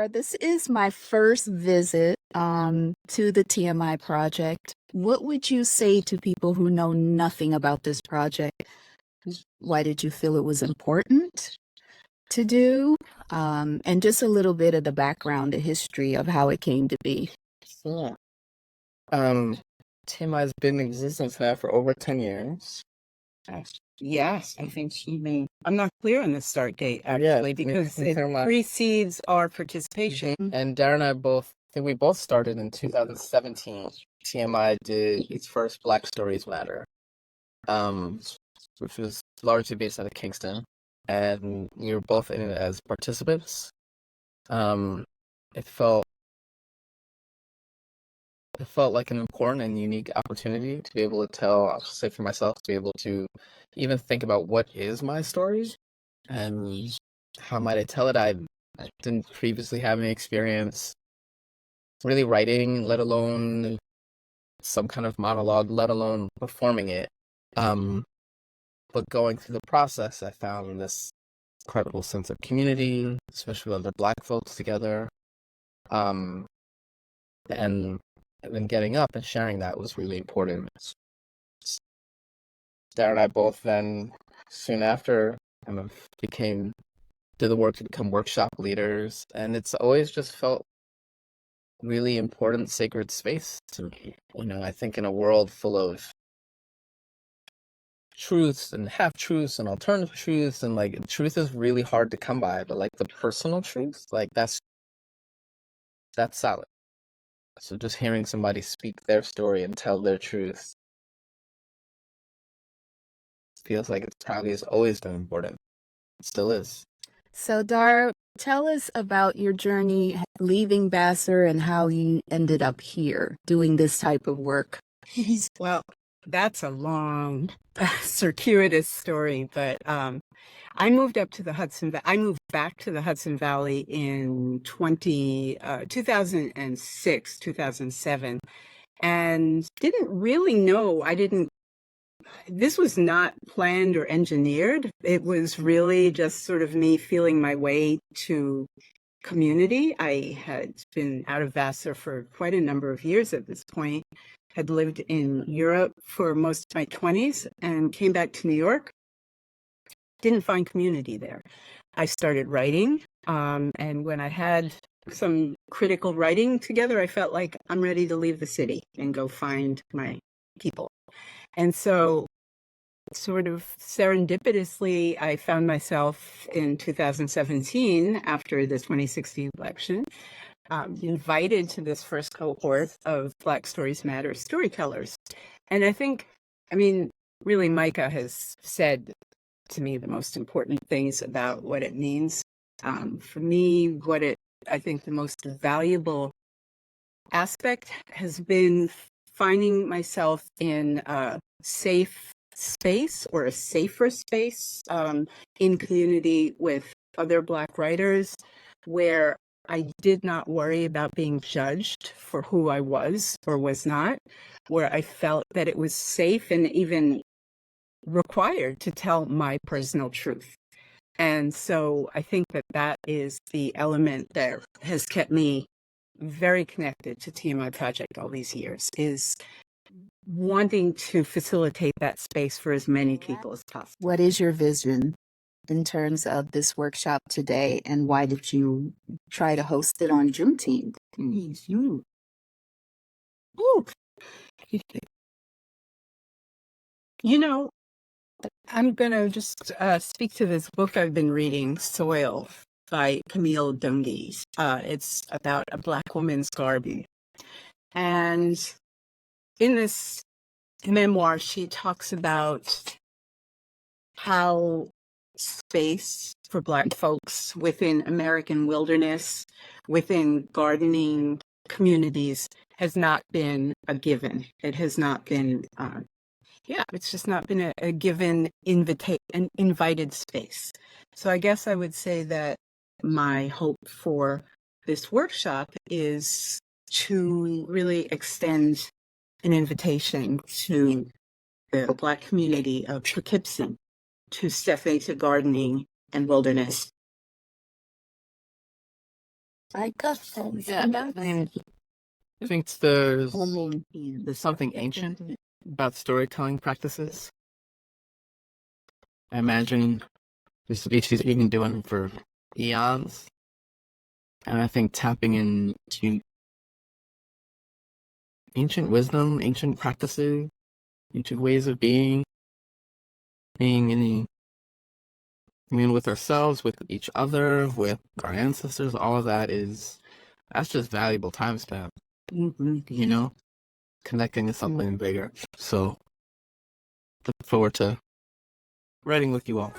Dara. This is my first visit to the TMI project. What would you say to people who know nothing about this project? Why did you feel it was important to do? And just a little bit of the background, the history of how it came to be. Yeah. Um, TMI has been in existence now for over 10 years. Yes, I think she may. I'm not clear on the start date Yeah, actually because it not. precedes our participation. And Dara and I both, I think we both started in 2017. TMI did its first Black Stories Matter, which was largely based out of Kingston. And we were both in it as participants. It felt like an important and unique opportunity to be able to tell, I'll say for myself, to be able to even think about what is my story and how might I tell it. I didn't previously have any experience really writing, let alone some kind of monologue, let alone performing it. But going through the process, I found this incredible sense of community, especially with other Black folks together. And then getting up and sharing that was really important. Dara and I both then, soon after, kind of did the work to become workshop leaders. And it's always just felt really important, sacred space to me. I think in a world full of truths and half-truths and alternative truths, and like truth is really hard to come by, but like the personal truth, like that's solid. So just hearing somebody speak their story and tell their truth feels like it's probably has always been important. It still is. So, Dara, tell us about your journey leaving Vassar and how you ended up here doing this type of work. Well, that's a long, circuitous story, but I moved up to the I moved back to the Hudson Valley in 2006, 2007, and didn't really know. This was not planned or engineered. It was really just sort of me feeling my way to community. I had been out of Vassar for quite a number of years at this point, had lived in Europe for most of my 20s and came back to New York. Didn't find community there. I started writing, and when I had some critical writing together, I felt like I'm ready to leave the city and go find my people. And so sort of serendipitously, I found myself in 2017, after the 2016 election, invited to this first cohort of Black Stories Matter storytellers. And really Micah has said to me the most important things about what it means. For me, I think the most valuable aspect has been finding myself in a safe space or a safer space in community with other Black writers where I did not worry about being judged for who I was or was not, where I felt that it was safe and even required to tell my personal truth. And so I think that is the element that has kept me very connected to TMI Project all these years, is wanting to facilitate that space for as many people as possible. What is your vision in terms of this workshop today, and why did you try to host it on Juneteenth? I'm going to just speak to this book I've been reading, Soil, by Camille Dungy. It's about a Black woman's garden. And in this memoir, she talks about how space for Black folks within American wilderness, within gardening communities, has not been a given. It has not been it's just not been a given an invited space. So I guess I would say that my hope for this workshop is to really extend an invitation to the Black community of Poughkeepsie to step into gardening and wilderness Yeah, I mean, I think there's something ancient about storytelling practices. I imagine the species have been doing for eons, and I think tapping into ancient wisdom, ancient practices, ancient ways of being with ourselves, with each other, with our ancestors, all of that's just valuable time spent, connecting to something bigger. So, look forward to writing with you all.